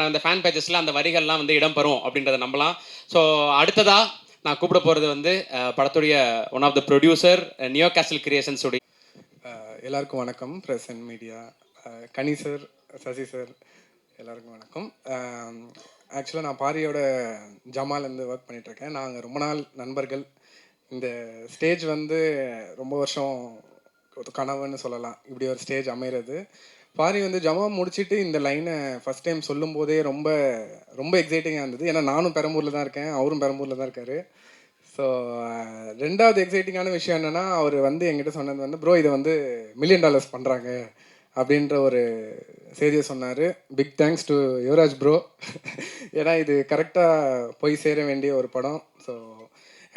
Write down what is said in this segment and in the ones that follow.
அந்த ஃபேன் பேஜஸ்ல அந்த வரிகள்லாம் வந்து இடம்பெறும் அப்படின்றத நம்பலாம். ஸோ அடுத்ததா நான் கூப்பிட போகிறது வந்து படத்துடைய one of the producer Neo Castle Creations உடைய எல்லாருக்கும் வணக்கம். Press and media, Kani sir, Sasi sir, எல்லாருக்கும் வணக்கம். ஆக்சுவலாக நான் பாரியோட ஜமாலேருந்து ஒர்க் பண்ணிகிட்ருக்கேன். நாங்கள் ரொம்ப நாள் நண்பர்கள். இந்த ஸ்டேஜ் வந்து ரொம்ப வருஷம் கனவுன்னு சொல்லலாம், இப்படி ஒரு ஸ்டேஜ் அமைகிறது. பாரி வந்து ஜமா முடிச்சுட்டு இந்த லைனை ஃபஸ்ட் டைம் சொல்லும் போதே ரொம்ப ரொம்ப எக்ஸைட்டிங்காக இருந்தது. ஏன்னா நானும் பெரம்பூரில் தான் இருக்கேன், அவரும் பெரம்பூரில் தான் இருக்கார். ஸோ ரெண்டாவது எக்ஸைட்டிங்கான விஷயம் என்னென்னா, அவர் வந்து எங்கிட்ட சொன்னது வந்து, ப்ரோ இதை வந்து $1 மில்லியன் பண்ணுறாங்க அப்படின்ற ஒரு செய்தியை சொன்னார். Big thanks to Yuvaraj bro. ஏன்னா இது கரெக்டாக போய் சேர வேண்டிய ஒரு படம். ஸோ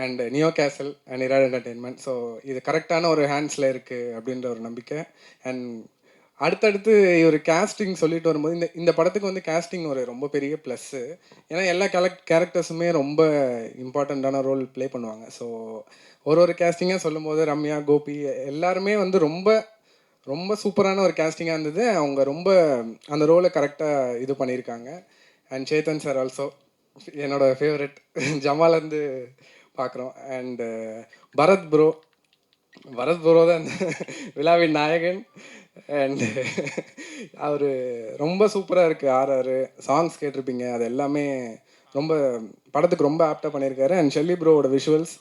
அண்ட் நியோ கேசல் அண்ட் இராட் என்டர்டெயின்மெண்ட். ஸோ இது கரெக்டான ஒரு ஹேண்ட்ஸில் இருக்குது அப்படின்ற ஒரு நம்பிக்கை. அண்ட் அடுத்தடுத்து ஒரு கேஸ்டிங் சொல்லிட்டு வரும்போது இந்த படத்துக்கு வந்து கேஸ்டிங் ஒரு ரொம்ப பெரிய ப்ளஸ்ஸு. ஏன்னா எல்லா கேரக்டர்ஸுமே ரொம்ப இம்பார்ட்டண்ட்டான ரோல் ப்ளே பண்ணுவாங்க. ஸோ ஒரு கேஸ்டிங்காக சொல்லும்போது ரம்யா, கோபி எல்லாருமே வந்து ரொம்ப ரொம்ப சூப்பரான ஒரு கேஸ்டிங்காக இருந்தது. அவங்க ரொம்ப அந்த ரோலை கரெக்டாக இது பண்ணியிருக்காங்க. அண்ட் சேத்தன் சார் ஆல்சோ என்னோடய ஃபேவரட். ஜமாலேருந்து பார்க்குறோம். அண்டு பரத் ப்ரோ தான் விழாவின் நாயகன். அண்டு அவர் ரொம்ப சூப்பராக இருக்குது. ஆர்ஆர் சாங்ஸ் கேட்டிருப்பீங்க, அது எல்லாமே ரொம்ப படத்துக்கு ரொம்ப ஆப்டாக பண்ணியிருக்காரு. அண்ட் ஷெல்லி ப்ரோவோட விஷுவல்ஸ்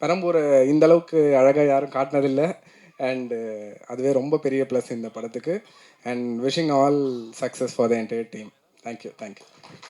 பெரம்பூரை இந்தளவுக்கு அழகாக யாரும் காட்டினதில்லை. அண்டு அதுவே ரொம்ப பெரிய ப்ளஸ் இந்த படத்துக்கு. And wishing all success for the entire team. Thank you.